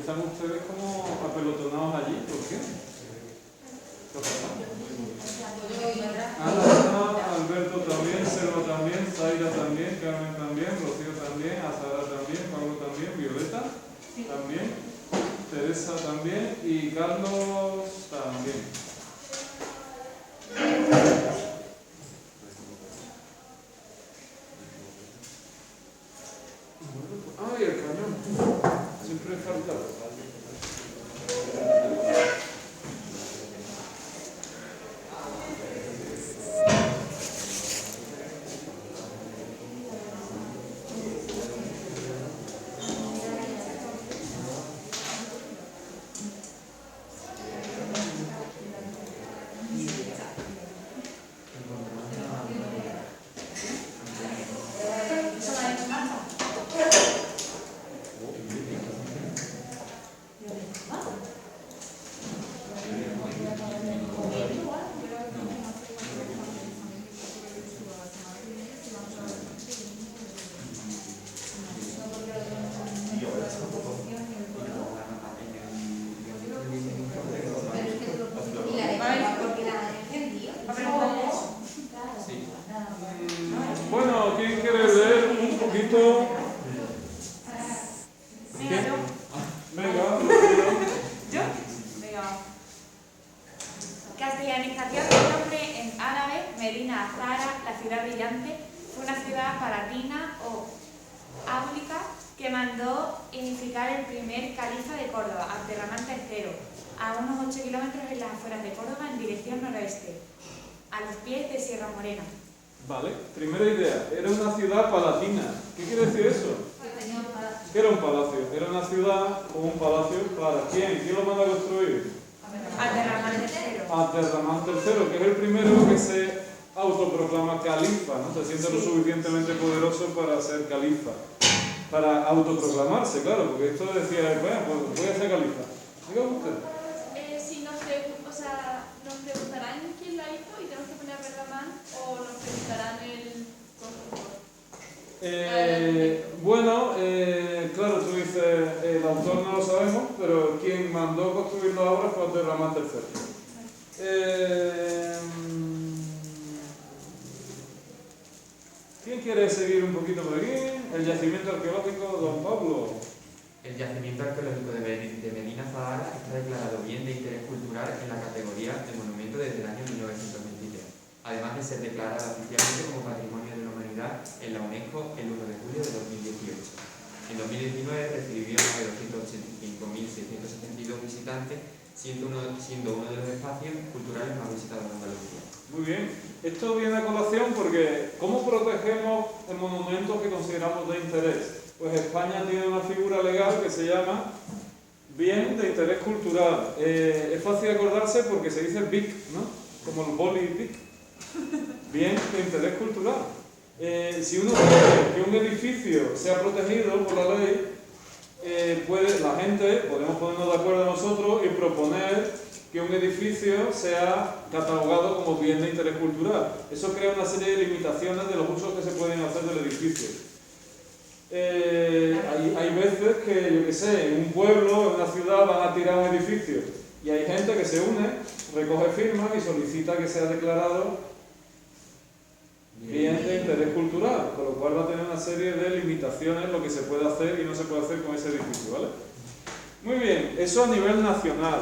están ustedes como apelotonados allí, ¿por qué? ¿Qué ha pasado? Ana, Alberto también, Selva también, Zaira también, Carmen también, Rocío también, Azara también, Pablo también, Violeta también, Teresa también y Carlos también. ¡Ay, el cañón! Siempre falta. Bueno, ¿quién quiere leer un poquito? Venga, Venga, ¿yo? Venga. Castellanización del nombre en árabe, Medina Azahara, la ciudad brillante, fue una ciudad palatina o áulica que mandó unificar el primer califa de Córdoba, Abderramán III, a unos 8 kilómetros en las afueras de Córdoba en dirección noroeste, a los pies de Sierra Morena. vale, primera idea, era una ciudad palatina. ¿Qué quiere decir eso? ¿Qué era un palacio? Era una ciudad o un palacio para quién? ¿Quién lo manda a construir? Abderramán III. Abderramán III, que es el primero que se autoproclama califa, ¿no? Se siente lo suficientemente poderoso para ser califa. Para autoproclamarse, claro, porque esto decía, bueno, pues voy a ser califa. Diga usted. Si nos, o sea, nos preguntarán quién la hizo y tenemos que poner Abderramán o nos preguntarán el constructor. Bueno, claro, tú dices, el autor no lo sabemos, pero quien mandó construir la obra fue Abderramán III. ¿Quién quiere seguir un poquito por aquí? El yacimiento arqueológico, don Pablo. El yacimiento arqueológico de Medina Azahara está declarado bien de interés cultural en la categoría de monumento desde el año 1923, además de ser declarado oficialmente como Patrimonio de la Humanidad en la UNESCO el 1 de julio de 2018. En 2019 recibió más de 285.672 visitantes, siendo uno de los espacios culturales más visitados en Andalucía. Muy bien. Esto viene a colación porque ¿cómo protegemos el monumento que consideramos de interés? Pues España tiene una figura legal que se llama Bien de Interés Cultural. Es fácil acordarse porque se dice BIC, ¿no? Como el boli BIC. Bien de Interés Cultural. Si uno quiere que un edificio sea protegido por la ley, la gente, podemos ponernos de acuerdo nosotros y proponer que un edificio sea catalogado como bien de interés cultural. Eso crea una serie de limitaciones de los usos que se pueden hacer del edificio. Hay veces que, yo qué sé, en un pueblo, en una ciudad van a tirar un edificio y hay gente que se une, recoge firmas y solicita que sea declarado bien de interés cultural, con lo cual va a tener una serie de limitaciones lo que se puede hacer y no se puede hacer con ese edificio, ¿vale? Muy bien, eso a nivel nacional.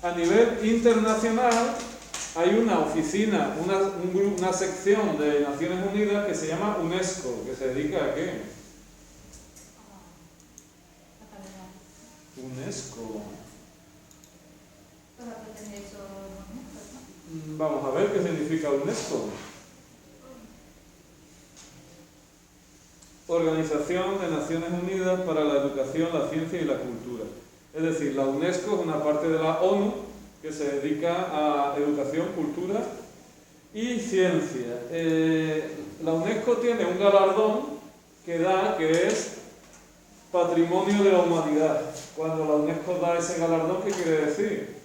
A nivel internacional hay una oficina, una sección de Naciones Unidas que se llama UNESCO, que se dedica a qué? UNESCO. Vamos a ver qué significa UNESCO. Organización de Naciones Unidas para la Educación, la Ciencia y la Cultura. Es decir, la UNESCO es una parte de la ONU que se dedica a educación, cultura y ciencia. La UNESCO tiene un galardón que es Patrimonio de la Humanidad. Cuando la UNESCO da ese galardón, ¿qué quiere decir?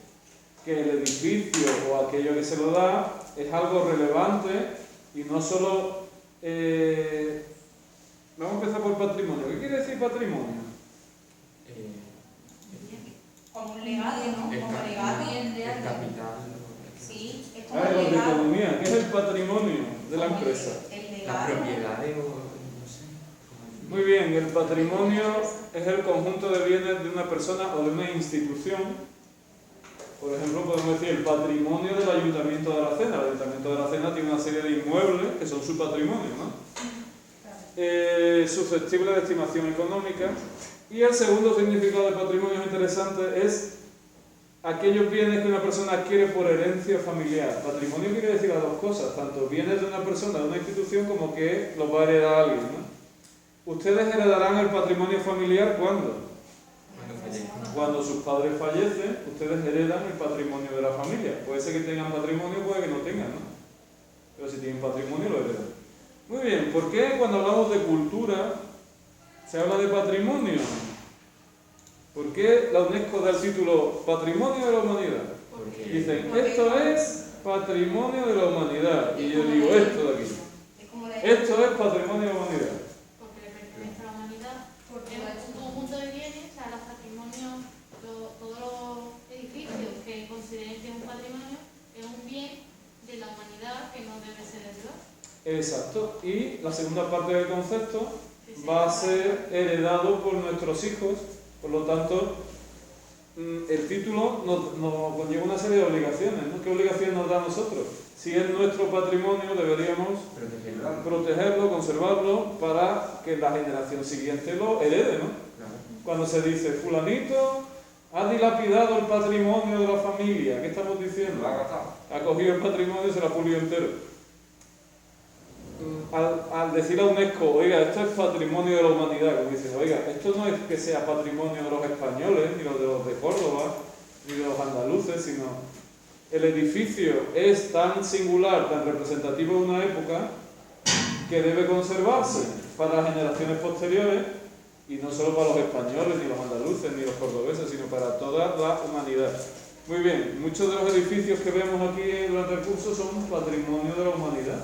Que el edificio o aquello que se lo da es algo relevante y no solo... Vamos a empezar por patrimonio. ¿Qué quiere decir patrimonio? legado, ¿no? El Como legado bien de el alguien. capital. Sí, es como Ah, el la legado. economía, ¿qué es el patrimonio de la Como empresa? El Las legado. propiedades o no sé. Muy bien, el patrimonio es el conjunto de bienes de una persona o de una institución. Por ejemplo, podemos decir el patrimonio del Ayuntamiento de Aracena. El Ayuntamiento de Aracena tiene una serie de inmuebles que son su patrimonio, ¿no? Susceptible de estimación económica. Y el segundo significado de patrimonio interesante es aquellos bienes que una persona adquiere por herencia familiar. Patrimonio quiere decir las dos cosas, tanto bienes de una persona, de una institución, como que los va a heredar a alguien, ¿no? Ustedes heredarán el patrimonio familiar ¿cuándo? Cuando fallezcan. Cuando sus padres fallecen, ustedes heredan el patrimonio de la familia. Puede ser que tengan patrimonio, puede que no tengan, ¿no? Pero si tienen patrimonio, lo heredan. Muy bien, ¿por qué cuando hablamos de cultura se habla de patrimonio? ¿Por qué la UNESCO da el título Patrimonio de la Humanidad? Porque Dicen, esto es patrimonio de la humanidad. Y yo digo, esto de aquí. Es como la Esto es patrimonio de la humanidad. Porque le pertenece a la humanidad, porque es un conjunto de bienes, o sea, los patrimonios, todos los edificios que consideren que es un patrimonio, es un bien de la humanidad que no debe ser heredado. Exacto. Y la segunda parte del concepto va a ser heredado por nuestros hijos. Por lo tanto, el título nos conlleva una serie de obligaciones, ¿no? ¿Qué obligación nos da a nosotros? Si es nuestro patrimonio, deberíamos protegerlo, conservarlo, para que la generación siguiente lo herede, ¿no? Claro. Cuando se dice, fulanito ha dilapidado el patrimonio de la familia, ¿qué estamos diciendo? Ha cogido el patrimonio y se lo ha pulido entero. Al decir a UNESCO, oiga, esto es patrimonio de la humanidad, como dicen, oiga, esto no es que sea patrimonio de los españoles, ni de los de Córdoba, ni de los andaluces, sino el edificio es tan singular, tan representativo de una época, que debe conservarse para las generaciones posteriores, y no solo para los españoles, ni los andaluces, ni los cordobeses, sino para toda la humanidad. Muy bien, muchos de los edificios que vemos aquí durante el curso son patrimonio de la humanidad.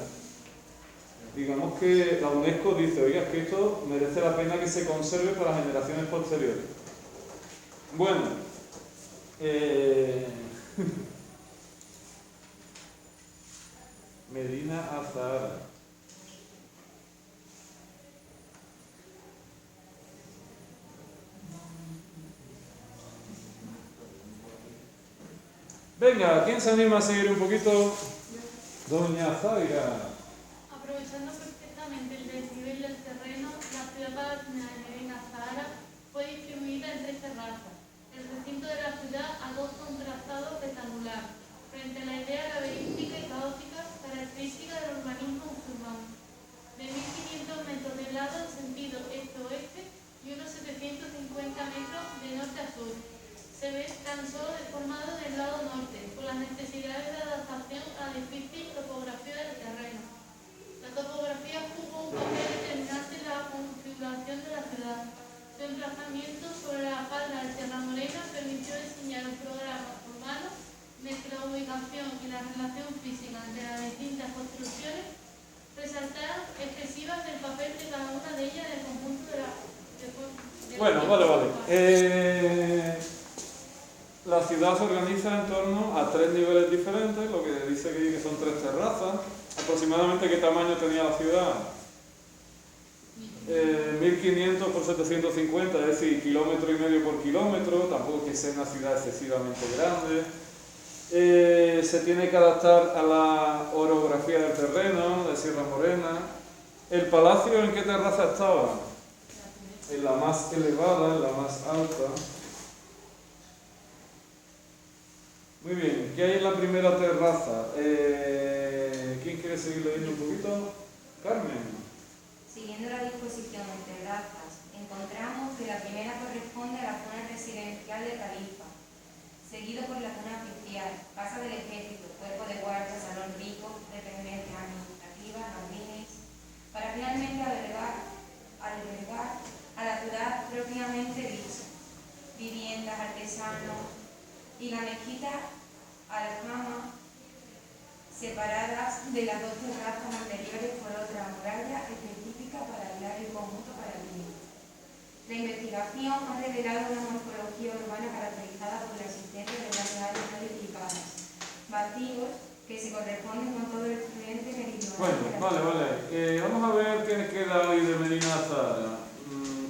Digamos que la UNESCO dice, oiga, que esto merece la pena que se conserve para las generaciones posteriores. Bueno, Medina Azahara. Venga, ¿quién se anima a seguir un poquito? Doña Zaira. Aprovechando perfectamente el desnivel del terreno, la ciudad de Medina Azahara fue distribuida en 3 terrazas. El recinto de la ciudad adopta un trazado rectangular, frente a la idea laberíntica y caótica característica del urbanismo musulmán. De 1.500 metros de lado en sentido este-oeste y unos 750 metros de norte a sur. Se ve tan solo deformado del lado norte, por las necesidades de adaptación a la difícil topografía del terreno. La topografía jugó un papel determinante en la configuración de la ciudad. Su emplazamiento sobre la falda de Sierra Morena permitió diseñar un programa urbano entre la ubicación y la relación física entre las distintas construcciones, resaltaron expresivas el papel de cada una de ellas en el conjunto de la... Bueno, vale. La ciudad se organiza en torno a 3 niveles diferentes, lo que dice que son 3 terrazas. Aproximadamente, ¿qué tamaño tenía la ciudad? 1500 por 750, es decir, 1,5 kilómetros por kilómetro. Tampoco es que sea una ciudad excesivamente grande. Se tiene que adaptar a la orografía del terreno, de Sierra Morena. ¿El palacio en qué terraza estaba? En la más elevada, en la más alta. Muy bien, ¿qué hay en la primera terraza? ¿Quién quiere seguir leyendo un poquito? Carmen. Siguiendo la disposición de terrazas, encontramos que la primera corresponde a la zona residencial de Tarifa, seguido por la zona oficial, Casa del Ejército, Cuerpo de Guardia, Salón Rico, dependencias administrativas, jardines, para finalmente albergar a la ciudad propiamente dicha, viviendas, artesanos y la mezquita Aljama, separadas de las 2 terrazas anteriores por otra muralla específica para aislar el conjunto para el niño. La investigación ha revelado una morfología urbana caracterizada por la existencia de grandes áreas no edificadas, vacíos que se corresponden con todo el frente meridional. Bueno, vale. Vamos a ver qué queda hoy de Medina Azahara.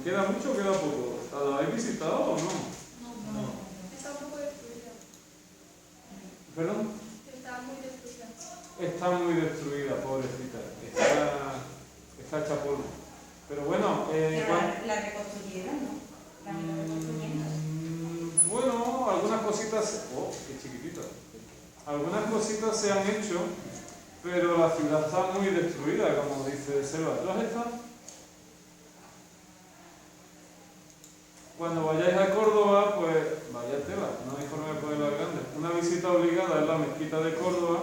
¿Queda mucho o queda poco? ¿La habéis visitado o no? No. Está un poco destruida. ¿Perdón? Está muy destruida. Está muy destruida, pobrecita. Está hecha polvo. Pero bueno, Pero la reconstruyeron, ¿no? La han ido reconstruyendo. bueno, algunas cositas... ¡Oh, qué chiquitita! Algunas cositas se han hecho, pero la ciudad está muy destruida, como dice Selva. ¿Tú has estado? Cuando vayáis a Córdoba, pues vaya tela, no hay forma de ponerla grande. Una visita obligada es la mezquita de Córdoba,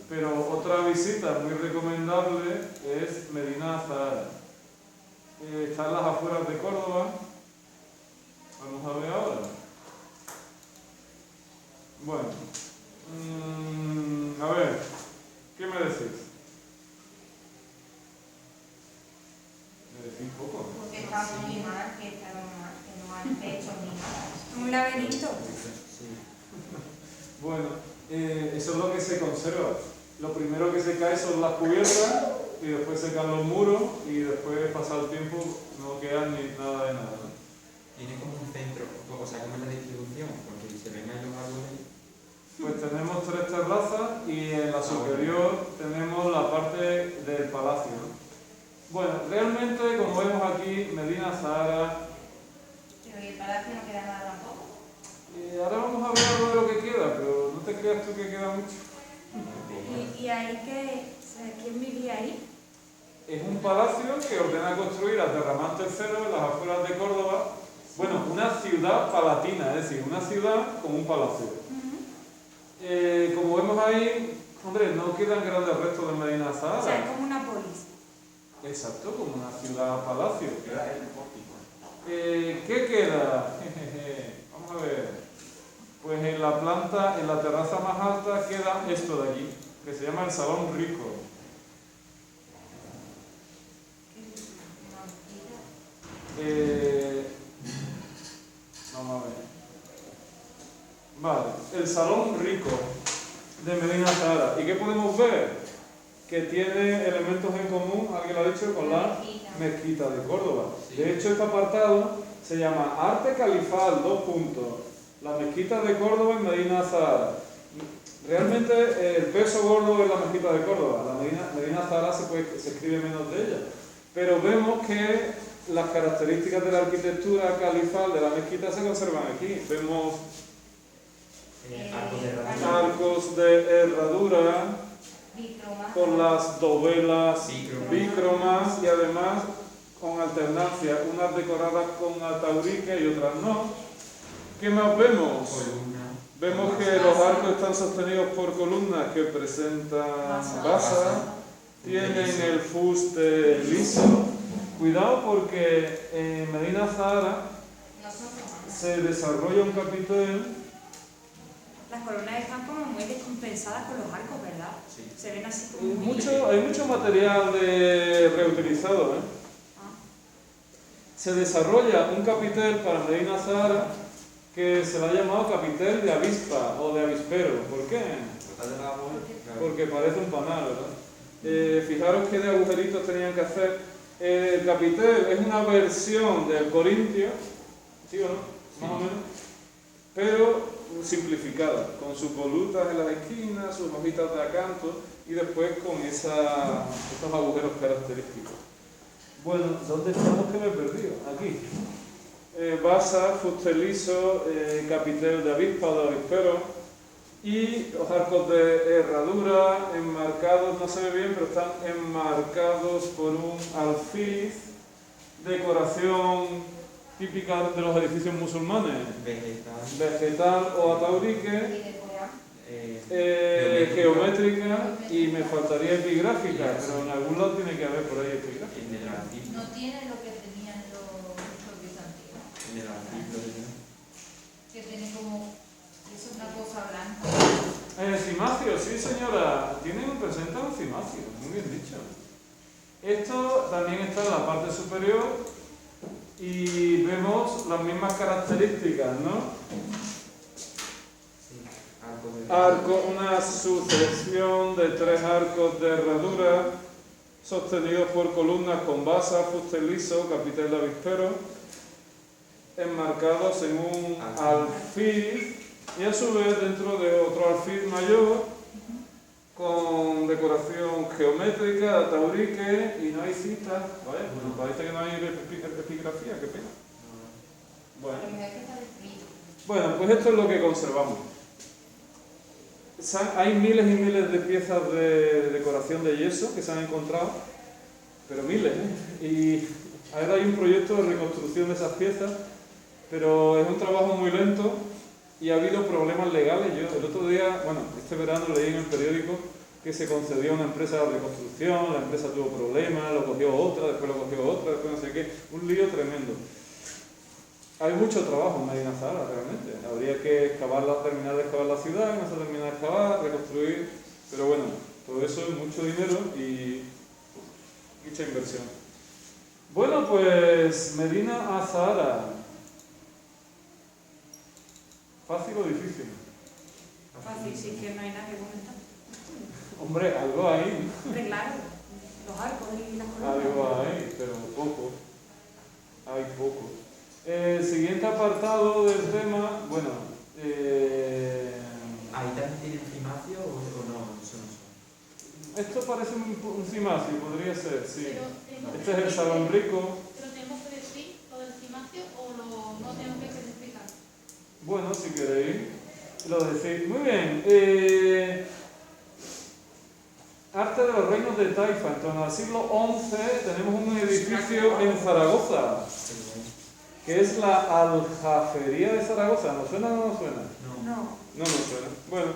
pero otra visita muy recomendable es Medina Azahara. Está en las afueras de Córdoba. Vamos a ver ahora. Bueno, a ver, ¿qué me decís? ¿Me decís poco? Porque está muy mal, que no han hecho ni nada. Un laberinto. Sí. Bueno, eso es lo que se conserva. Lo primero que se cae son las cubiertas y después se caen los muros y después, pasado el tiempo, no queda ni nada de nada, ¿no? Tiene como un centro, o sea, como es la distribución, porque se ven ahí los árboles. Pues tenemos 3 terrazas y en la superior tenemos la parte del palacio, ¿no? Bueno, realmente, como vemos aquí, Medina Azahara. Pero ¿y el palacio no queda nada tampoco? Ahora vamos a ver algo de lo que queda, pero no te creas tú que queda mucho. ¿Y ahí quién vivía ahí? Es un palacio que ordena construir Abderramán III en las afueras de Córdoba. Bueno, una ciudad palatina, es decir, una ciudad con un palacio. Como vemos ahí, hombre, no quedan grandes restos de Medina Azahara. O sea, es como una polis. Exacto, como una ciudad-palacio. Queda el pórtico. ¿Qué queda? Vamos a ver. Pues en la planta, en la terraza más alta, queda esto de allí, que se llama el Salón Rico. Vamos a ver. Vale, el Salón Rico de Medina Azahara. ¿Y qué podemos ver? Que tiene elementos en común, alguien lo ha dicho, con la mezquita de Córdoba. De hecho, este apartado se llama Arte Califal, : la mezquita de Córdoba en Medina Azahara. Realmente el peso gordo es la mezquita de Córdoba. La Medina Azahara se escribe menos de ella. Pero vemos que las características de la arquitectura califal de la mezquita se conservan aquí. Vemos arcos de herradura con las dovelas bícromas y además con alternancia, unas decoradas con ataurique y otras no. ¿Qué más vemos? Vemos que los arcos están sostenidos por columnas que presentan basa, tienen el fuste liso. Cuidado porque en Medina Azahara se desarrolla un capitel. Las columnas están como muy descompensadas con los arcos, ¿verdad? Sí. Se ven así como muy... Hay mucho material reutilizado, ¿eh? Se desarrolla un capitel para Medina Azahara que se le ha llamado capitel de avispa o de avispero. ¿Por qué? Porque parece un panal, ¿verdad? Fijaros qué de agujeritos tenían que hacer. El capitel es una versión del corintio, ¿sí o no? Más o menos. Pero simplificada, con sus volutas en las esquinas, sus hojitas de acanto y después con estos agujeros característicos. Bueno, ¿dónde estamos que me he perdido? Aquí. Basa, fuste liso, capitel de avispa o de avispero y los arcos de herradura enmarcados, no se ve bien, pero están enmarcados por un alfiz, decoración típica de los edificios musulmanes, vegetal o ataurique, geométrica y me faltaría epigráfica, pero en algún lado tiene que haber por ahí epigráfica. No tiene lo que tenían los bizantinos. Que tiene como... es una cosa blanca. Cimacio, sí señora, presentan un cimacio, muy bien dicho. Esto también está en la parte superior, y vemos las mismas características, ¿no? Sí, arco de... Arco, una sucesión de 3 arcos de herradura sostenidos por columnas con basa, fuste liso, capitel de avispero, enmarcados en un alfiz y a su vez dentro de otro alfiz mayor con decoración geométrica, taurique y no hay citas. Vaya, pues parece que no hay epigrafía, qué pena. Bueno. Bueno, pues esto es lo que conservamos. Hay miles y miles de piezas de decoración de yeso que se han encontrado, pero miles, ¿eh? Y ahora hay un proyecto de reconstrucción de esas piezas, pero es un trabajo muy lento y ha habido problemas legales. Yo el otro día, bueno, este verano leí en el periódico que se concedió a una empresa de reconstrucción, la empresa tuvo problemas, lo cogió otra, después lo cogió otra, después no sé qué, un lío tremendo. Hay mucho trabajo en Medina Zahara realmente, habría que terminar de excavar la ciudad, no se termina de excavar, reconstruir, pero bueno, todo eso es mucho dinero y mucha inversión. Bueno, pues Medina Azahara. ¿Fácil o difícil? Fácil, sí, que no hay nada que comentar. Hombre, algo hay. Hombre, claro, los arcos y las columnas. Algo hay, pero poco. Hay poco. El siguiente apartado del tema, bueno, ¿Ahí también tiene cimacio o no? Eso no son. esto parece un cimacio, podría ser, sí. Pero, Este es el salombrico. ¿Pero tenemos que decir lo del cimacio o no tenemos que especificar? Bueno, si queréis, lo decís. Muy bien. Arte de los reinos de Taifa. En torno al siglo XI tenemos un edificio en Zaragoza, que es la Aljafería de Zaragoza. ¿Nos suena o no nos suena? No. No nos suena. Bueno,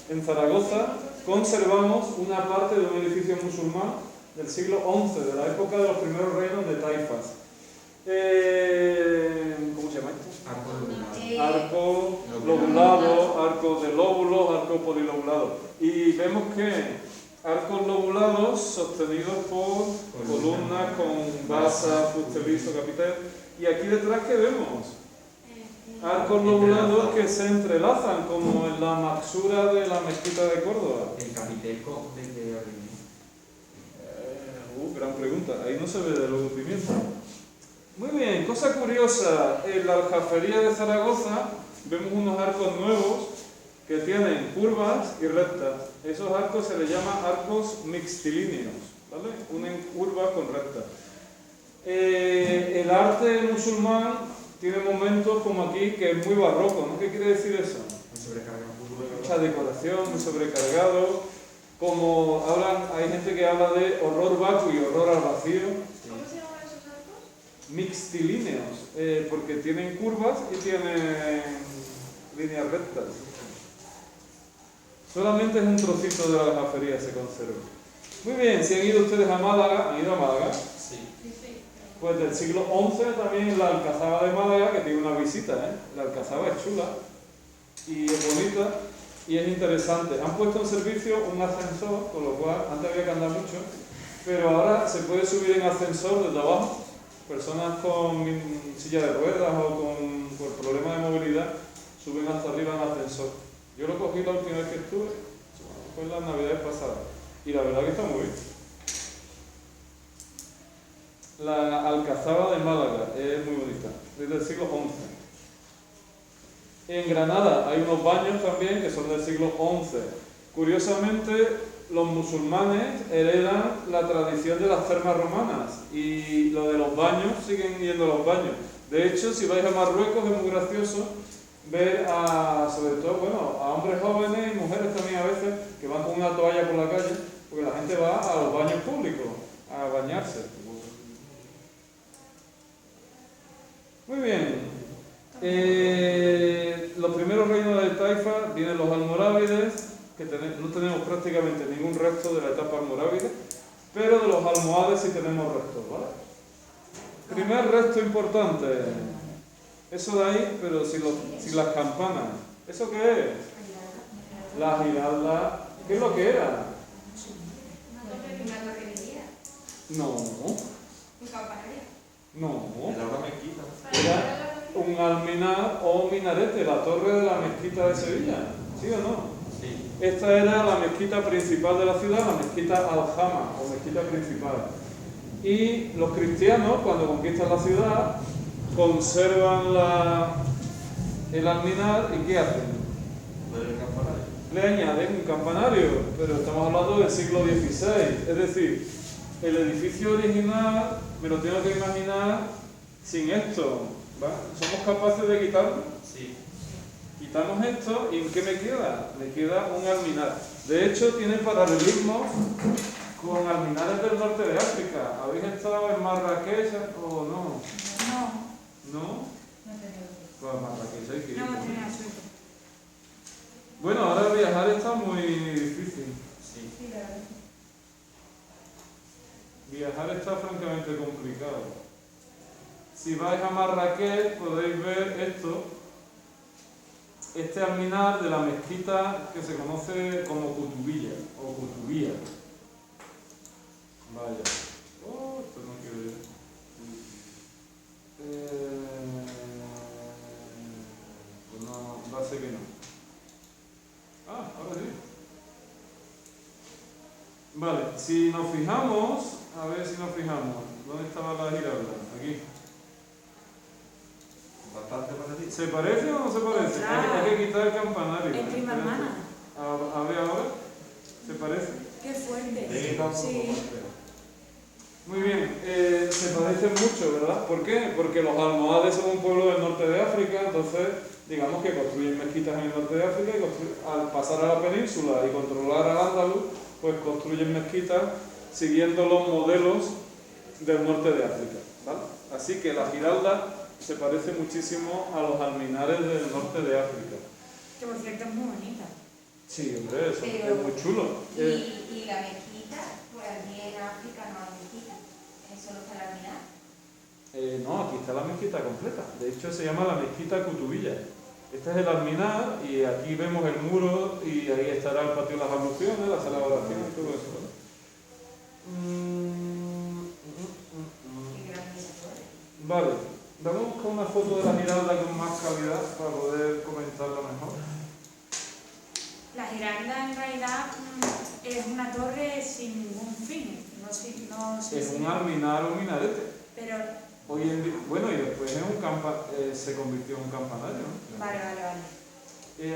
en Zaragoza conservamos una parte de un edificio musulmán del siglo XI, de la época de los primeros reinos de Taifas. ¿Cómo se llama esto? Arco lobulado, arco de lóbulos, arco polilobulado. Y vemos que arcos lobulados sostenidos por columnas con basa, fuste liso, capitel. Y aquí detrás, ¿qué vemos? Arcos lobulados que se entrelazan, como en la maxura de la mezquita de Córdoba. ¿El capiteco de qué orden es? Gran pregunta. Ahí no se ve de los pimientos. Muy bien, cosa curiosa. En la Aljafería de Zaragoza vemos unos arcos nuevos que tienen curvas y rectas. Esos arcos se les llama arcos mixtilíneos, ¿vale? Unen curvas con rectas. El arte musulmán tiene momentos como aquí que es muy barroco, ¿no? ¿Qué quiere decir eso? Mucha decoración, muy sobrecargado. Como hay gente que habla de horror vacuo y horror al vacío. ¿Cómo se llaman esos arcos? Mixtilíneos, porque tienen curvas y tienen líneas rectas. Solamente es un trocito de la aljafería se conserva. Muy bien, si han ido ustedes a Málaga, ¿han ido a Málaga? Sí. Pues del siglo XI también la Alcazaba de Málaga, que tiene una visita, ¿eh? La Alcazaba es chula y es bonita y es interesante. Han puesto en servicio un ascensor, con lo cual antes había que andar mucho, pero ahora se puede subir en ascensor desde abajo. Personas con silla de ruedas o por problemas de movilidad suben hasta arriba en ascensor. Yo lo cogí la última vez que estuve, fue en las navidades pasadas, y la verdad que está muy bien. La Alcazaba de Málaga es muy bonita, desde el siglo XI. En Granada hay unos baños también que son del siglo XI. Curiosamente, los musulmanes heredan la tradición de las termas romanas y lo de los baños, siguen yendo a los baños. De hecho, si vais a Marruecos es muy gracioso ver sobre todo, a hombres jóvenes y mujeres también a veces que van con una toalla por la calle, porque la gente va a los baños públicos a bañarse. Muy bien. Los primeros reinos de Taifa vienen los almorávides, que no tenemos prácticamente ningún resto de la etapa almorávide, pero de los almohades sí tenemos restos, ¿vale? Primer resto importante. Eso de ahí, pero sin las campanas. ¿Eso qué es? La giralda. ¿Qué es lo que era? Una torre de guía. No. Un campanario. No, Era una mezquita. era un alminar o minarete, la torre de la mezquita de Sevilla, ¿sí o no? Sí. Esta era la mezquita principal de la ciudad, la mezquita Al-Jama o mezquita principal. Y los cristianos, cuando conquistan la ciudad, conservan el alminar y ¿qué hacen? Del campanario. Le añaden un campanario, pero estamos hablando del siglo XVI, es decir, el edificio original me lo tengo que imaginar sin esto, ¿va? ¿Somos capaces de quitarlo? Sí. Quitamos esto y ¿qué me queda? Me queda un alminar. De hecho, tiene paralelismo con alminares del norte de África. ¿Habéis estado en Marrakech o no? No, ¿No? No te digo. Pues a Marrakech hay que ir. no hemos tenido suerte. Bueno, ahora viajar está muy difícil. Sí. Sí, la verdad. Viajar está francamente complicado. Si vais a Marrakech podéis ver esto, este alminar de la mezquita que se conoce como Kutubiyya o Kutubía. Vaya. Oh, esto no quiero ir. Pues no, va a ser que no. Ah, ahora sí. Vale, si nos fijamos, a ver si nos fijamos. ¿Dónde estaba la giralda? Aquí. Bastante parecido. ¿Se parece o no se parece? Hay que quitar el campanario. Es prima hermana. A ver ahora. ¿Se parece? Qué fuerte. Sí. Muy bien, se parecen mucho, ¿verdad? ¿Por qué? Porque los almohades son un pueblo del norte de África, entonces digamos que construyen mezquitas en el norte de África y al pasar a la península y controlar al Andaluz, pues construyen mezquitas siguiendo los modelos del norte de África, ¿vale? Así que la giralda se parece muchísimo a los alminares del norte de África. Que por cierto es muy bonita. Sí, hombre, eso Pero- es muy chulo. Y la mezquita, por allí en África no hay mezquita. Es solo para la mirar. No, aquí está la mezquita completa. De hecho, se llama la mezquita Kutubiyya. Este es el alminar y aquí vemos el muro y ahí estará el patio de las abluciones, la sala de oración y todo eso. ¿Vale? Qué grande esa torre. Vale, vamos a buscar una foto de la giralda con más calidad para poder comentarla mejor. La giralda en realidad es una torre sin ningún fin. No sé Es si- un alminar o minarete. Pero Hoy en día, bueno, y después es se convirtió en un campanario, ¿no? vale.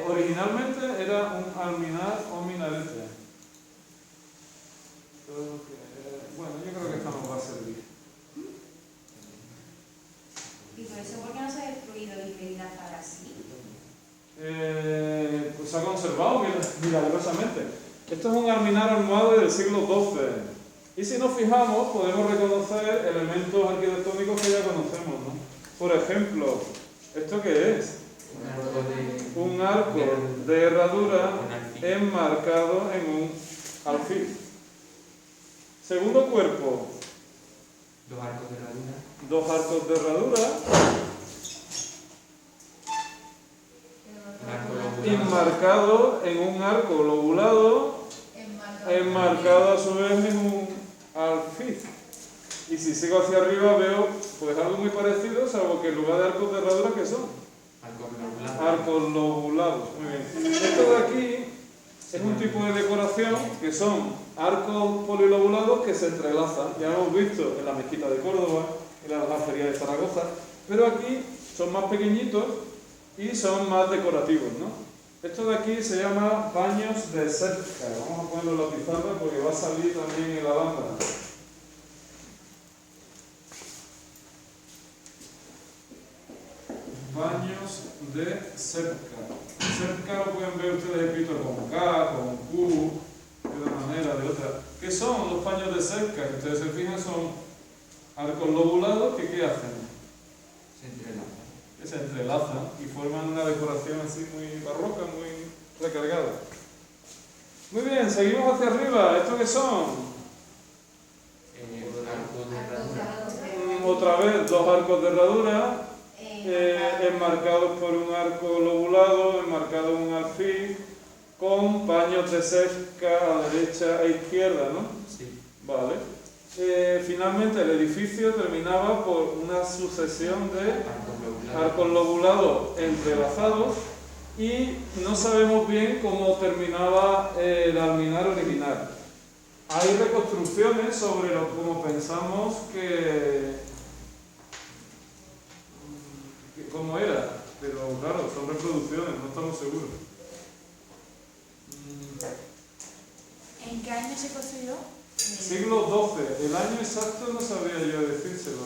Originalmente era un alminar o minarete. Bueno, yo creo que esta nos va a servir. Y por eso, ¿por qué no se ha destruido el Medina Zahara así? Pues se ha conservado milagrosamente. Esto es un alminar almohade del siglo XII. Y si nos fijamos, podemos reconocer elementos arquitectónicos que ya conocemos, ¿no? Por ejemplo, ¿esto qué es? Un arco de herradura enmarcado en un alfiz. Segundo cuerpo, Dos arcos de herradura. dos arcos de herradura Un arco lobulado. enmarcado en un arco lobulado, enmarcado a su vez en un alfiz. Y si sigo hacia arriba veo pues algo muy parecido, salvo que en lugar de arcos de herradura, ¿qué son? Arcos lobulados. Arcos lobulados. Muy bien. Esto de aquí es un tipo de decoración que son arcos polilobulados que se entrelazan. Ya lo hemos visto en la mezquita de Córdoba, en la feria de Zaragoza, pero aquí son más pequeñitos y son más decorativos, ¿no? Esto de aquí se llama baños de cerca. Vamos a ponerlo en la pizarra porque va a salir también en la lámpara. Baños de cerca. Cerca lo pueden ver ustedes escrito con K, con Q, de una manera, de otra. ¿Qué son los baños de cerca? Si ustedes se fijan, son arcos lobulados que ¿qué hacen? Se entrelazan. Que se entrelazan y forman una decoración así muy barroca, muy recargada. Muy bien, seguimos hacia arriba. ¿Esto qué son? Arcos de herradura. Otra vez, dos arcos de herradura. Enmarcados por un arco lobulado, enmarcado en un alfiz, con paños de cerca a derecha e izquierda, ¿no? Sí. Vale. Finalmente el edificio terminaba por una sucesión de Arcos arcos lobulados entrelazados y no sabemos bien cómo terminaba el alminar original. Hay reconstrucciones sobre cómo pensamos cómo era, pero claro, son reproducciones, no estamos seguros. ¿En qué año se construyó? Siglo XII, el año exacto no sabría yo decírselo.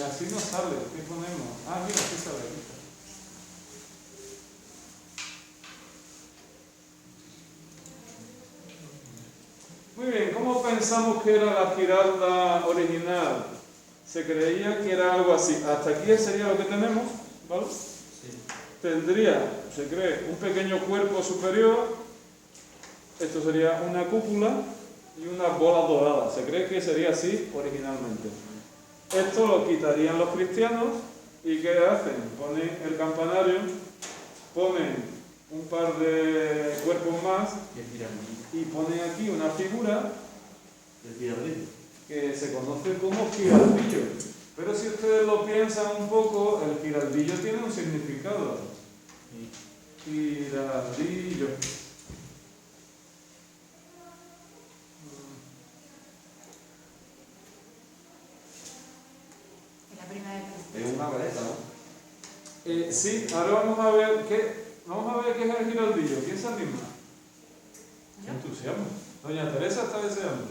Así no sale, ¿qué ponemos? Ah, mira, aquí sale. Aquí está. Muy bien, ¿cómo pensamos que era la Giralda original? Se creía que era algo así. Hasta aquí sería lo que tenemos, ¿vale? Sí. Tendría, se cree, un pequeño cuerpo superior. Esto sería una cúpula y una bola dorada. Se cree que sería así originalmente. Esto lo quitarían los cristianos y ¿qué hacen? Ponen el campanario, ponen un par de cuerpos más Y el giraldillo. y ponen aquí una figura El giraldillo. que se conoce como giraldillo. Pero si ustedes lo piensan un poco, el giraldillo tiene un significado. Giraldillo. Es la primera vez que Es una veleta, ¿no? Sí, ahora vamos a ver qué es el giraldillo. ¿Quién se anima? ¿Yo? Entusiasmo. Doña Teresa está deseando.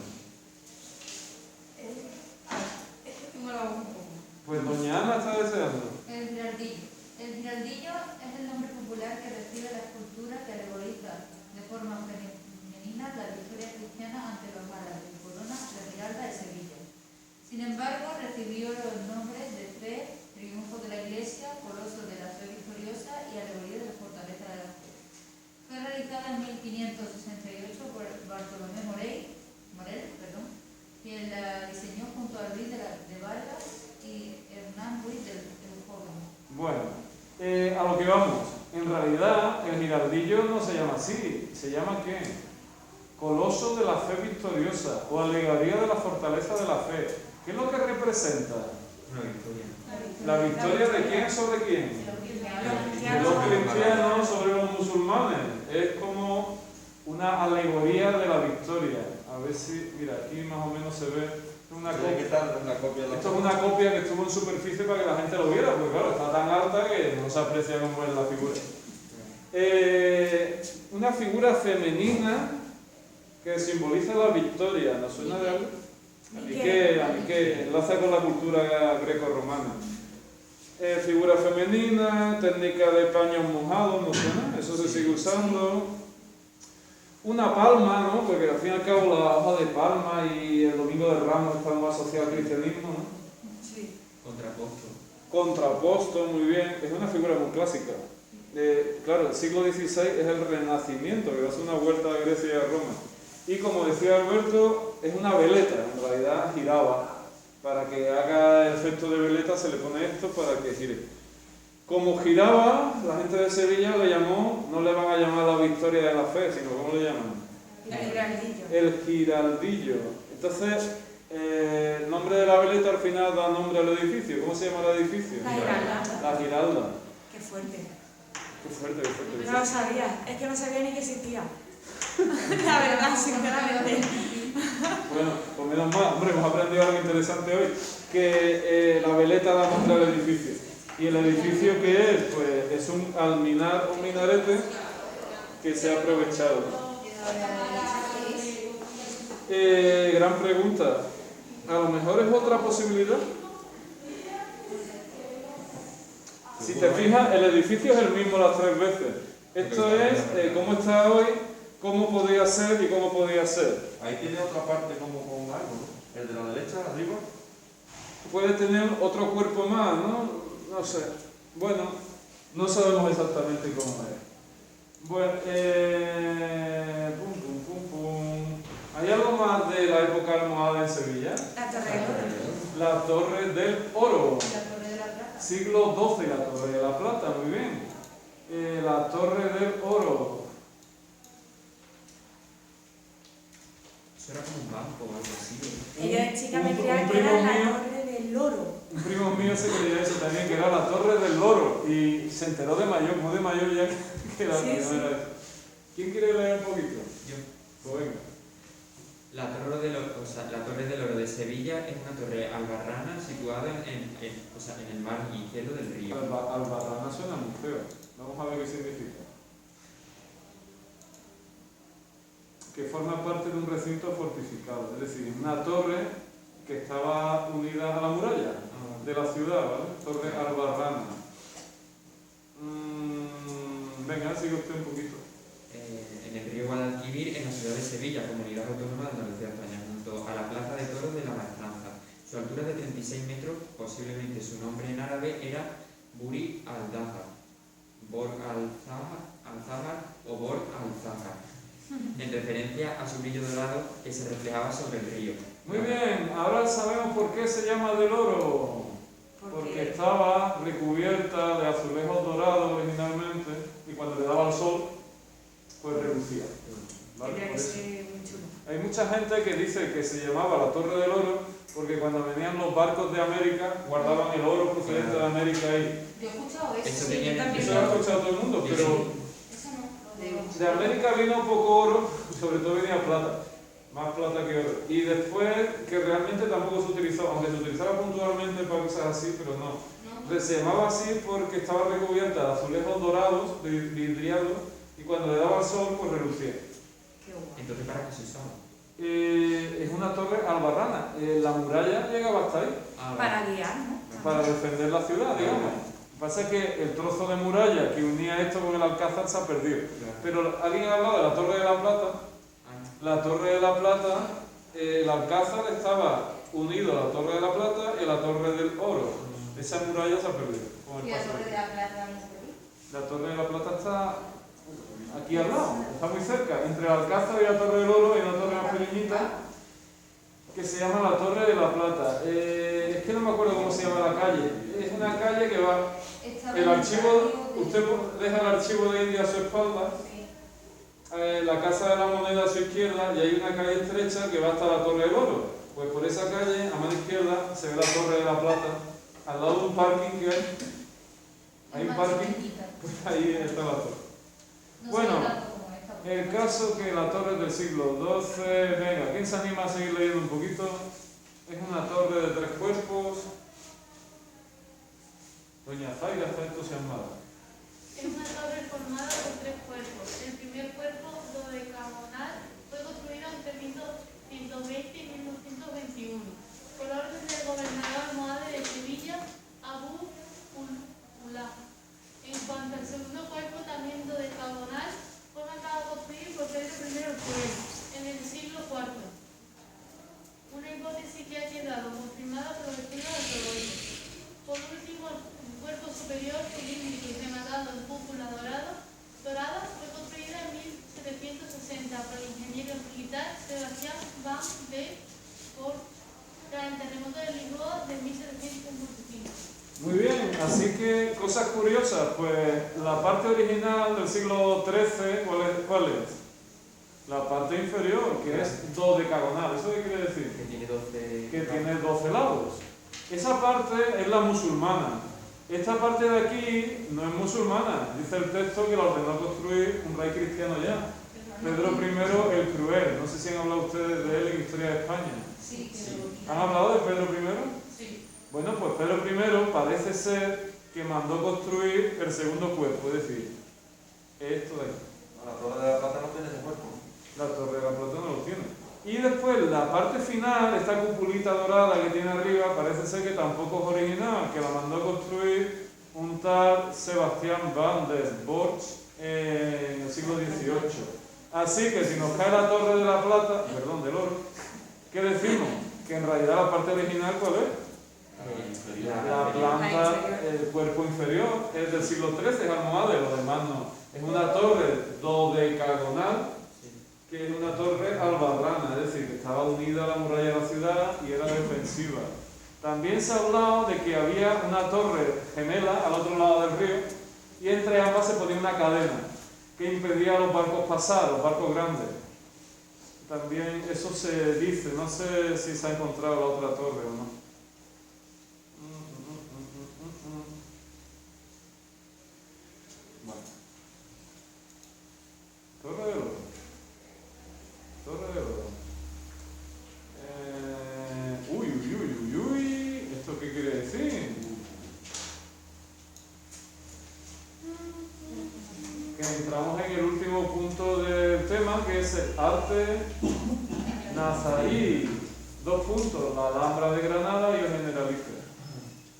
Tengo la voz un poco. Pues doña Ana está deseando. El giraldillo. El giraldillo es el nombre popular que recibe la escultura que alegoriza de forma femenina la victoria cristiana ante los árabes, Corona, la Giralda de Sevilla. Sin embargo, recibió los nombres de fe, triunfo de la Iglesia, coloso de la fe victoriosa y alegoría de la fortaleza de la fe. Fue realizada en 1568 por Bartolomé Morel, quien la diseñó junto a Luis de Vargas y Hernán Ruiz del Joven. Bueno, a lo que vamos. En realidad, el giraldillo no se llama así. ¿Se llama qué? Coloso de la fe victoriosa o alegoría de la fortaleza de la fe. ¿Qué es lo que representa? Una victoria. ¿La victoria de quién sobre quién? De los cristianos sobre los musulmanes. Es como una alegoría de la victoria. A ver si, mira, aquí más o menos se ve una Tiene que copia. estar en la copia de la Esto es una copia que estuvo en superficie para que la gente lo viera, porque claro, está tan alta que no se aprecia cómo es la figura. Una figura femenina que simboliza la victoria. ¿Nos suena de algo? Que enlaza con la cultura greco-romana. Figura femenina, técnica de paños mojados, ¿no suena? Eso se sigue usando. Una palma, ¿no? Porque al fin y al cabo la hoja de palma y el Domingo de Ramos están más asociados al cristianismo, ¿no? Sí. Contraposto. Contraposto, muy bien. Es una figura muy clásica. Claro, el siglo XVI es el Renacimiento, que va a hacer una vuelta a Grecia y a Roma. Y como decía Alberto, es una veleta, en realidad giraba. Para que haga efecto de veleta se le pone esto para que gire. Como giraba, la gente de Sevilla le llamó, no le van a llamar la victoria de la fe, sino ¿cómo le llaman? El giraldillo. El giraldillo. Entonces, el nombre de la veleta al final da nombre al edificio. ¿Cómo se llama el edificio? La Giralda. La Giralda. Qué fuerte. Qué fuerte, qué fuerte. No lo sabía, es que no sabía ni que existía. La verdad, sinceramente. Bueno, pues menos mal, hombre, hemos aprendido algo interesante hoy, que la veleta da nombre al edificio. ¿Y el edificio qué es? Pues es un alminar, un minarete que se ha aprovechado. Gran pregunta. A lo mejor es otra posibilidad. Si te fijas, el edificio es el mismo las tres veces. Esto es cómo está hoy, cómo podía ser y cómo podía ser. Ahí tiene otra parte como con algo, ¿no? El de la derecha, arriba. Puede tener otro cuerpo más, ¿no? No sé. Bueno, no sabemos exactamente cómo es. Bueno, ¿hay algo más de la época almohade en Sevilla? La Torre del Oro. La Torre del Oro. La Torre de la Plata. Siglo XII, la Torre de la Plata, muy bien. La Torre del Oro. Eso era como un banco o algo así. Y yo de chica me un creía que primo era la mío- torre del loro. Un primo mío se creía eso también, que era la Torre del Loro, y se enteró de mayor, muy de mayor ya, que era, Sí, que no sí. era eso. ¿Quién quiere leer un poquito? Yo. Pues venga. La Torre del Oro de Sevilla es una torre albarrana situada en el mar izquierdo del río. Albarrana suena muy feo. Vamos a ver qué significa. Que forma parte de un recinto fortificado, es decir, una torre que estaba unida a la muralla de la ciudad, ¿vale? Torre albarrana. Venga, sigue usted un poquito. En el río Guadalquivir, en la ciudad de Sevilla, comunidad autónoma de Andalucía, España, junto a la Plaza de Toros de la Maestranza. Su altura de 36 metros, posiblemente su nombre en árabe era Buri al-Dahar, Bor al-Zahar o Bor al-Zahar, en referencia a su brillo dorado que se reflejaba sobre el río. Muy bien, ahora sabemos por qué se llama del oro. Porque estaba recubierta de azulejos dorados originalmente y cuando le daba el sol, pues relucía. ¿Vale? Tendría Por que eso. ser muy chulo. Hay mucha gente que dice que se llamaba la Torre del Oro porque cuando venían los barcos de América guardaban el oro procedente de América ahí. Yo he escuchado eso. Eso Sí, tenía- yo también Eso lo ha escuchado todo el mundo, Sí, pero Eso no. de América vino poco oro, sobre todo venía plata, más plata que oro. Y después que realmente tampoco se utilizó, aunque se utilizaba puntualmente para cosas así, pero no. Se llamaba así porque estaba recubierta de azulejos dorados, vidriados, y cuando le daba el sol, pues relucía. Qué guay. Entonces, ¿para qué se usaba? Es una torre albarrana. La muralla llegaba hasta ahí, Para guiar, ¿no? para defender la ciudad, digamos. Lo que pasa es que el trozo de muralla que unía esto con el Alcázar se ha perdido. Pero alguien ha hablado de la Torre de la Plata. La Torre de la Plata, el Alcázar estaba unido a la Torre de la Plata y a la Torre del Oro. Esa muralla se ha perdido. Con el Y la paso Torre del de la Plata no se ve. La Torre de la Plata está aquí al lado, está muy cerca. Entre el Alcázar y la Torre del Oro hay una torre más pequeñita que se llama la Torre de la Plata. Es que no me acuerdo cómo se llama la calle. Es una calle que va... El archivo, usted deja el archivo de India a su espalda, la Casa de la Moneda a su izquierda y hay una calle estrecha que va hasta la Torre del Oro. Pues por esa calle, a mano izquierda, se ve la Torre de la Plata, al lado de un parking que hay un parking, pues ahí está la torre. Bueno, el caso que la torre es del siglo XII, venga, ¿quién se anima a seguir leyendo un poquito? Es una torre de 3 cuerpos. Doña Zaira está entusiasmada. Es una torre formada por 3 cuerpos. El primer cuerpo, dodecagonal, fue construido entre 1120 y 1221 por orden del gobernador almohade de Sevilla, Abu Ullah. En cuanto al segundo cuerpo, también dodecagonal, fue mandado a construir por Pedro I el Cruel en el siglo IV. Una hipótesis que ha quedado confirmada por los estudios arqueológicos. Por último, el cuerpo superior, cilíndrico y rematado en cúpula dorada, fue construida en 1760 por el ingeniero militar Sebastián van de Voort tras el terremoto de Lisboa de 1755. Muy bien, así que cosas curiosas, pues la parte original del siglo XIII, ¿cuál es? La parte inferior, que es dodecagonal. ¿Eso qué quiere decir? Que tiene 12... Que tiene 12 lados. Esa parte es la musulmana. Esta parte de aquí no es musulmana. Dice el texto que la ordenó construir un rey cristiano ya. Pedro I el Cruel. No sé si han hablado ustedes de él en Historia de España. Sí. ¿Han hablado de Pedro I? Sí. Bueno, pues Pedro I parece ser que mandó construir el segundo cuerpo, es decir, esto de aquí. La Torre de la Plata no tiene ese cuerpo. La Torre de la Plata no lo tiene. Y después la parte final, esta cupulita dorada que tiene arriba, parece ser que tampoco es original, que la mandó a construir un tal Sebastián van der Voort en el siglo XVIII. Así que si nos cae la Torre de la Plata, perdón, del Oro, ¿qué decimos? Que en realidad la parte original, ¿cuál es? La planta, el cuerpo inferior, es del siglo XIII, es almohade, lo demás no. Es una torre dodecagonal, que es una torre albarrana, es decir, que estaba unida a la muralla de la ciudad y era defensiva. También se ha hablado de que había una torre gemela al otro lado del río y entre ambas se ponía una cadena que impedía a los barcos pasar, los barcos grandes. también eso se dice, no sé si se ha encontrado la otra torre o no. Bueno. Torre de Oro. Torre de Oro. Uy. ¿Esto qué quiere decir? Que entramos en el último punto del tema, que es el arte nazarí. 2 puntos, la Alhambra de Granada y el Generalife.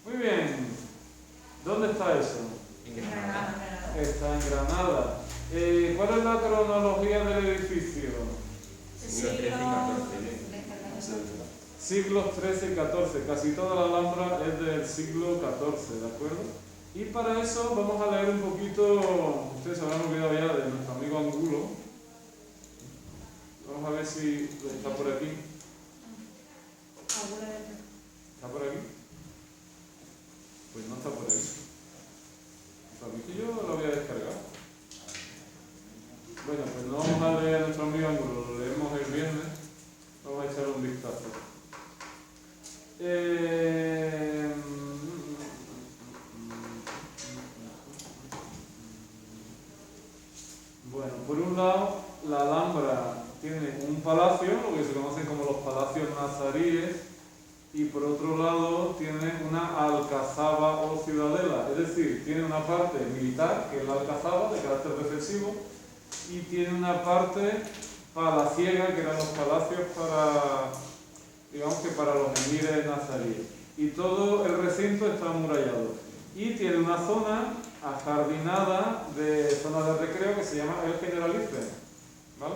Muy bien. ¿Dónde está eso? En Granada. Está en Granada. ¿Cuál es la cronología del edificio? Siglo XIII y XIV. Siglos XIII y XIV. Casi toda la Alhambra es del siglo XIV, ¿de acuerdo? Y para eso vamos a leer un poquito, ustedes se habrán olvidado ya de nuestro amigo Angulo. Vamos a ver si está por aquí. ¿Está por aquí? Pues no está por aquí. Para mí que yo lo voy a descargar. Bueno, pues no vamos a leer a nuestro amigo Angulo, lo leemos el viernes. Vamos a echar un vistazo. Bueno, por un lado, la Alhambra tiene un palacio, lo que se conocen como los palacios nazaríes, y por otro lado tiene una alcazaba o ciudadela, es decir, tiene una parte militar, que es la alcazaba, de carácter defensivo, y tiene una parte palaciega, que eran los palacios para, digamos que para los emires nazaríes. Y todo el recinto está amurallado. Y tiene una zona ajardinada de zona de recreo que se llama el Generalife, ¿vale?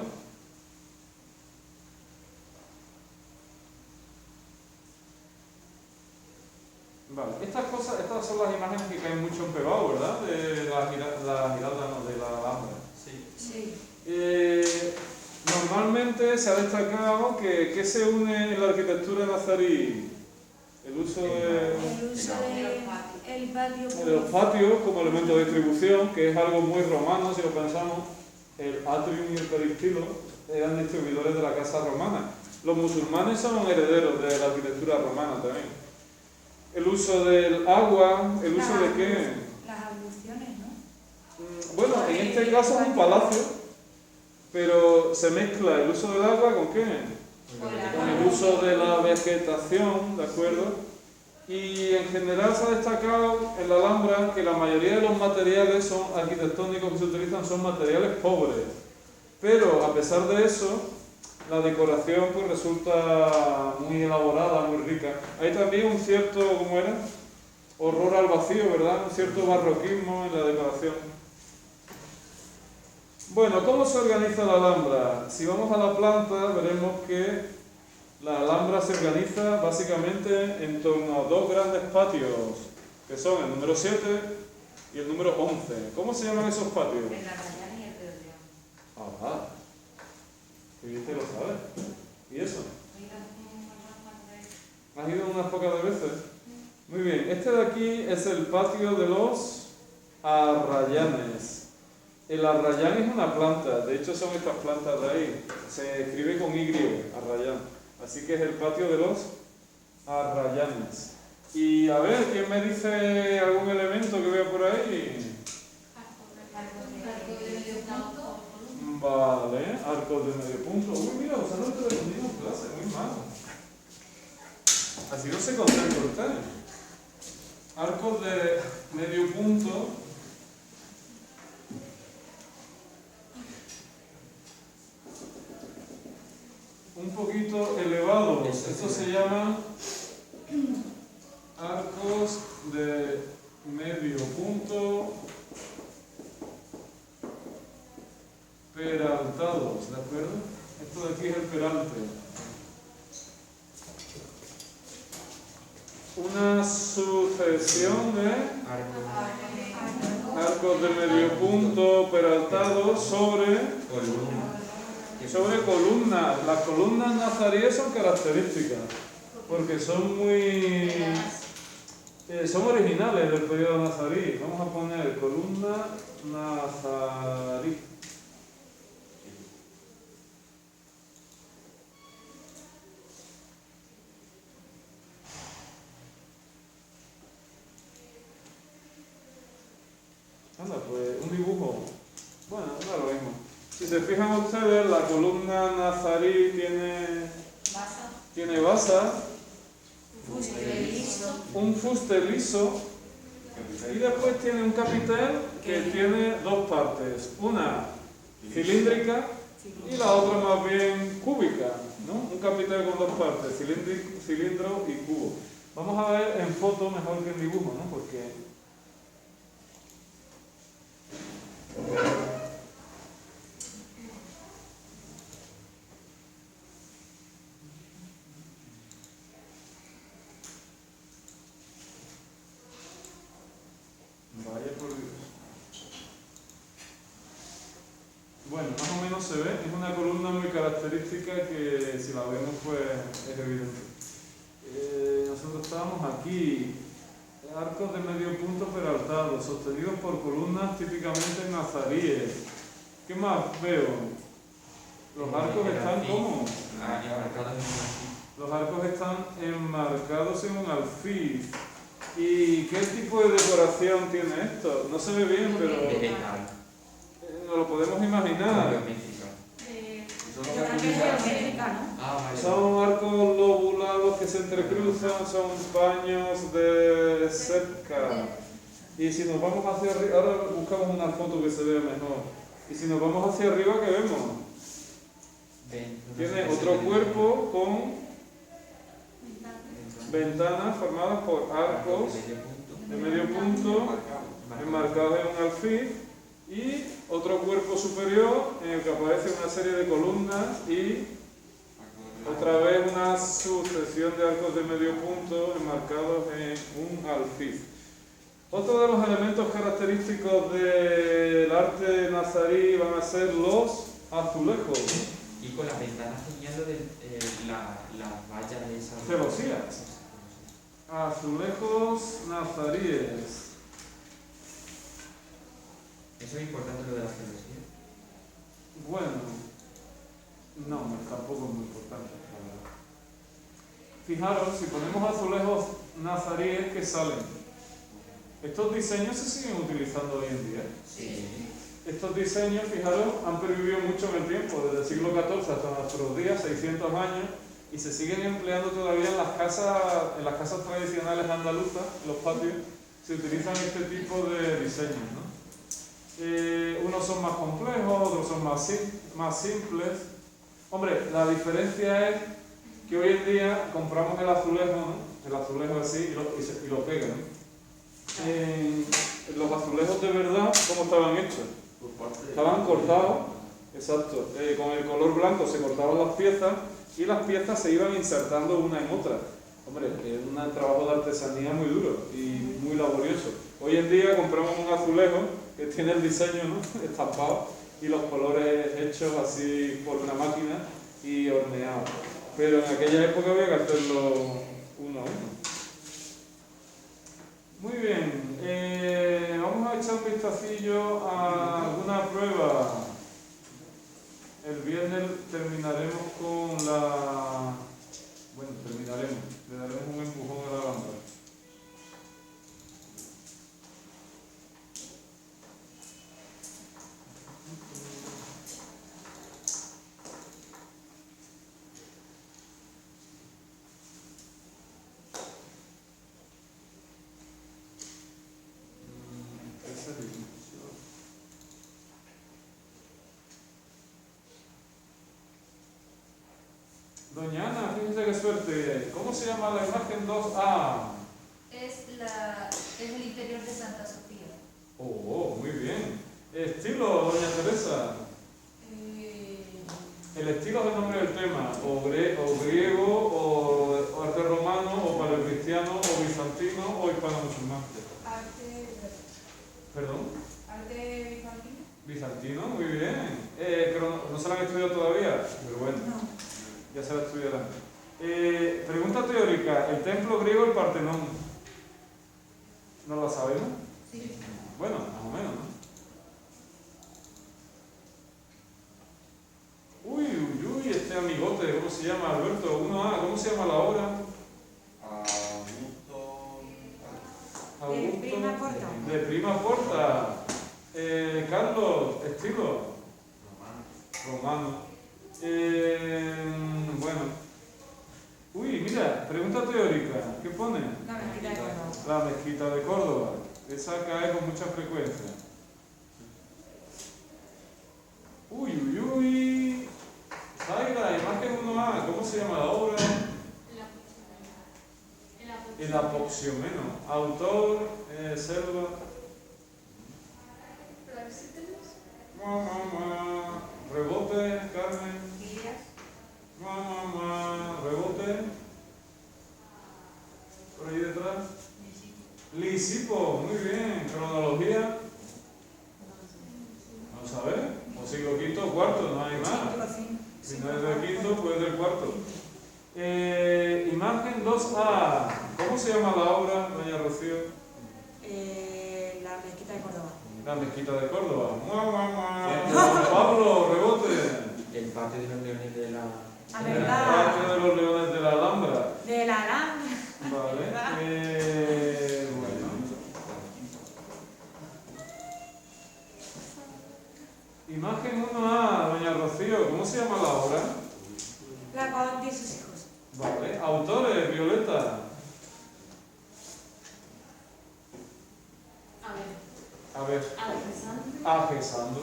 Vale, estas son las imágenes que caen mucho en Pebao, ¿verdad? De la giralda, no, de la Alhambra. Sí. Normalmente se ha destacado que se une en la arquitectura nazarí. El uso de los patios como elemento de distribución, que es algo muy romano, si lo pensamos. El atrium y el peristilo eran distribuidores de la casa romana. Los musulmanes son herederos de la arquitectura romana también. El uso del agua, ¿el uso de qué? Las abluciones, ¿no? Bueno, en este caso es un palacio, pero se mezcla el uso del agua ¿con qué? Con el uso de la vegetación, ¿de acuerdo? Y en general se ha destacado en la Alhambra que la mayoría de los materiales arquitectónicos que se utilizan son materiales pobres. Pero a pesar de eso, la decoración pues resulta muy elaborada, muy rica. Hay también un cierto, ¿cómo era? Horror al vacío, ¿verdad? Un cierto barroquismo en la decoración. Bueno, ¿cómo se organiza la Alhambra? Si vamos a la planta, veremos que la Alhambra se organiza básicamente en torno a 2 grandes patios, que son el número 7 y el número 11. ¿Cómo se llaman esos patios? El Arrayán y el Pedro. Ajá. Qué bien te lo sabes. ¿Y eso? ¿Has ido unas pocas de veces? Muy bien. Este de aquí es el patio de los Arrayanes. El arrayán es una planta, de hecho son estas plantas de ahí. Se escribe con Y, arrayán. Así que es el patio de los Arrayanes. Y a ver, ¿quién me dice algún elemento que vea por ahí? Vale, arcos de medio punto. Uy, mira, usando el telefonino en clase, muy mal. Así no se concentra usted. Arcos de medio punto. Un poquito elevados. Esto se llama arcos de medio punto peraltados, ¿de acuerdo? Esto de aquí es el peralte. Una sucesión de arcos de medio punto peraltados sobre columnas. Las columnas nazaríes son características porque son son originales del periodo nazarí. Vamos a poner columna nazarí. Anda, pues un dibujo. Bueno, da lo mismo. Si se fijan ustedes, la columna nazarí tiene basa, un fuste liso y después tiene un capitel que tiene dos partes, una cilíndrica y la otra más bien cúbica, ¿no? Un capitel con dos partes, cilindro y cubo. Vamos a ver en foto mejor que en dibujo, ¿no? Porque vaya por Dios. Bueno, más o menos se ve, es una columna muy característica que si la vemos pues es evidente. Nosotros estábamos aquí, arcos de medio punto peraltados, sostenidos por columnas típicamente nazaríes. ¿Qué más veo? Los arcos están como... Los arcos están enmarcados en un alfiz. ¿Y qué tipo de decoración tiene esto? No se ve bien, pero nos lo podemos imaginar. Geométrica, ¿no? Son arcos lobulados que se entrecruzan, son paños de cerca. Y si nos vamos hacia arriba, ahora buscamos una foto que se vea mejor. Y si nos vamos hacia arriba, ¿qué vemos? Tiene otro cuerpo con ventanas formadas por arcos de medio punto enmarcados en un alfiz y otro cuerpo superior en el que aparece una serie de columnas y otra vez una sucesión de arcos de medio punto enmarcados en un alfiz. Otro de los elementos característicos del arte nazarí van a ser los azulejos. Y con las ventanas señalando las vallas de esas... Celosías. Azulejos nazaríes. ¿Eso es importante lo de las celosías? Bueno, no, tampoco es muy importante, la verdad. Fijaros, si ponemos azulejos nazaríes, ¿qué salen? Estos diseños se siguen utilizando hoy en día. Sí. Estos diseños, fijaros, han pervivido mucho en el tiempo, desde el siglo XIV hasta nuestros días, 600 años, y se siguen empleando todavía en las casas tradicionales andaluzas, en los patios, se utilizan este tipo de diseños, ¿no? Unos son más complejos, otros son más simples. Hombre, la diferencia es que hoy en día compramos el azulejo, ¿no? El azulejo así y lo pegan, ¿no? Los azulejos de verdad, ¿cómo estaban hechos? Estaban cortados, exacto, con el color blanco se cortaban las piezas y las piezas se iban insertando una en otra. Hombre, es un trabajo de artesanía muy duro y muy laborioso. Hoy en día compramos un azulejo que tiene el diseño, ¿no? Estampado y los colores hechos así por una máquina y horneados. Pero en aquella época había que hacerlo uno a uno. Muy bien, vamos a echar un vistacillo a alguna prueba. El viernes terminaremos con la... Bueno, le daremos un empujón a la lámpara. Doña Ana, fíjense qué suerte. ¿Cómo se llama la imagen 2A? Es el interior de Santa Sofía. Oh, muy bien. Estilo, doña Teresa. El estilo es el nombre del tema, o griego, o arte romano, o paleocristiano, o bizantino, o hispano-musulmán. ¿Perdón? ¿Arte bizantino? Bizantino, muy bien. Pero no se la han estudiado todavía, pero bueno, ya se la estudiarán. Pregunta teórica, ¿el templo griego, el Partenón? ¿No la sabemos? Sí. Bueno, más o menos, ¿no? Uy, este amigote, ¿cómo se llama, Alberto? 1A, ¿cómo se llama la obra? De Prima Porta. De Prima Porta. Carlos, estilo. Romano. Bueno. Uy, mira, pregunta teórica. ¿Qué pone? La mezquita de Córdoba. La mezquita de Córdoba. Esa cae con mucha frecuencia. Uy, uy, uy. Zaira, imagen 1A. ¿Cómo se llama la obra? El Apoxiomeno. Autor, Selva. Rebote, Carmen. Fidias. Rebote. Por ahí detrás. Lisipo, muy bien. Cronología. ¿No sabes? O siglo V o cuarto, no hay más. Si no es del quinto, pues del cuarto. Imagen 2A. ¿Cómo se llama la obra, doña Rocío? La mezquita de Córdoba. La mezquita de Córdoba. Pablo, rebote. El patio de los leones de la... Ah, El ¿verdad? patio de los leones de la Alhambra. De la Alhambra. Vale. Bueno. Imagen 1A, doña Rocío. ¿Cómo se llama la obra? La Conde y sus hijos. Vale. Autores, Violeta. A ver. Agesandro.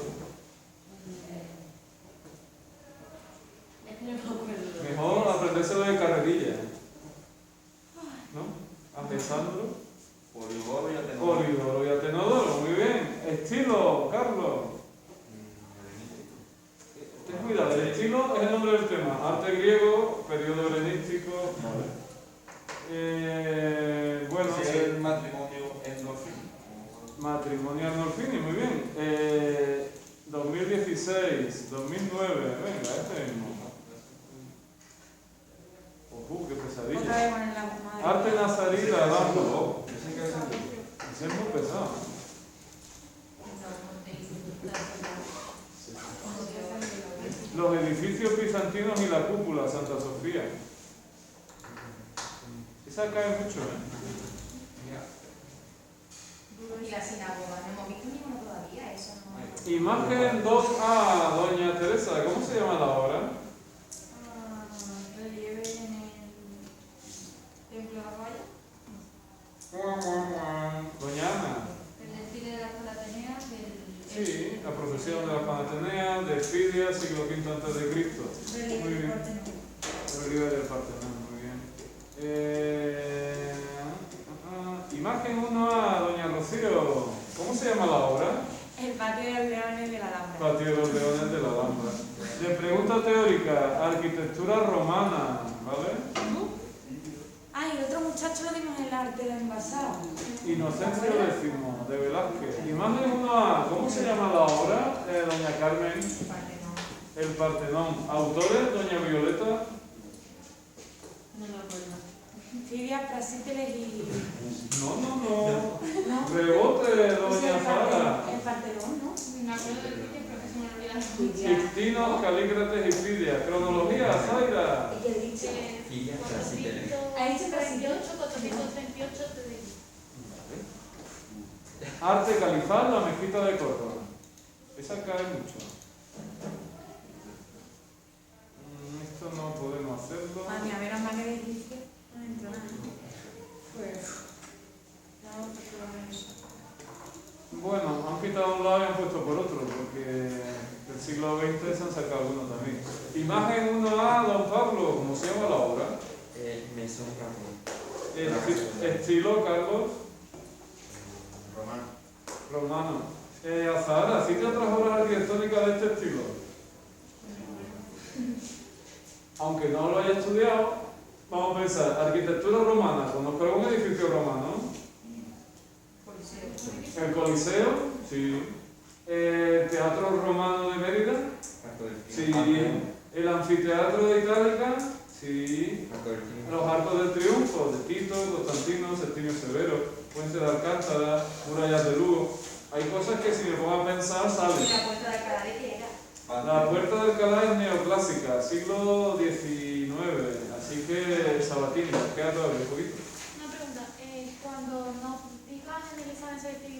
Mejor aprendérselo de carrerilla. ¿No? Agesandro. Polidoro y Atenodoro. Polidoro y Atenodoro. Muy bien. Estilo, Carlos. Ten cuidado, el estilo es el nombre del tema. Arte griego, periodo helenístico. Bueno, Sí, el matrimonio endorfino. Matrimonio Arnolfini, muy bien. 2016, 2009, venga, este mismo. Qué Otra pesadilla. vez con la madre. Arte nazarita, Adambo. Ese que es el... Ese es muy pesado. Los edificios bizantinos y la cúpula, Santa Sofía. Esa cae mucho, Y la sinagoga. No hemos visto ninguno todavía. Eso no. Imagen 2A, doña Teresa, ¿cómo se llama la obra? Relieve en el templo de la Valla. Doña Ana. El desfile de las Palateneas del... Sí, la procesión de la Panatenea, de Fidia, siglo V a.C. Muy Relieve bien. del Partenón. El relieve del Partenón, muy bien. Imagen 1A, doña Rocío. ¿Cómo se llama la obra? El patio de los leones de la Alhambra. Patio de los Leones de la Alhambra. De pregunta teórica, arquitectura romana, ¿vale? Ah, y el otro muchacho lo vimos en el arte de envasado. Inocencio X, de Velázquez. Imagen 1A, ¿cómo se llama la obra, doña Carmen? El Partenón. El Partenón. ¿Autores, doña Violeta? No me acuerdo. Fidia, Prasíteles y... No. No. Rebote, Sí, doña Sara. el Partenón, ¿no? Me acuerdo del vídeo, pero que se me olvidó. Sixtino, Calícrates y Fidia. Cronología, Zaira. ¿Y qué he dicho? Fidia, Prasíteles. Ahí se 438, 438 te Arte califal, la mezquita de Córdoba. Esa cae mucho. Esto no podemos hacerlo. Mami, a ver, a manera de egipcio. No entró nada. Pues... No, porque lo han hecho. Bueno, han quitado un lado y han puesto por otro, porque del siglo XX se han sacado uno también. Imagen 1A, don Pablo, ¿cómo se llama la obra? Mesón Ramón. Estilo, Carlos. Romano. Romano. Azahara, ¿sí te otras obras arquitectónicas de este estilo? Aunque no lo haya estudiado, vamos a pensar, arquitectura romana, conozco algún edificio romano. El Coliseo, sí. El Teatro Romano de Mérida, Arco del sí. Triunfo. El Anfiteatro de Itálica, sí. Arco del Triunfo. Los Arcos del Triunfo de Tito, Constantino, Septimio Severo, Puente de Alcántara, Murallas de Lugo. Hay cosas que si me pongo a pensar salen. ¿Y la puerta de Alcalá de qué era? La Puerta de Alcalá es neoclásica, siglo XIX, así que Sabatini, queda todavía un poquito. Una pregunta, cuando nos digan en el examen de selectividad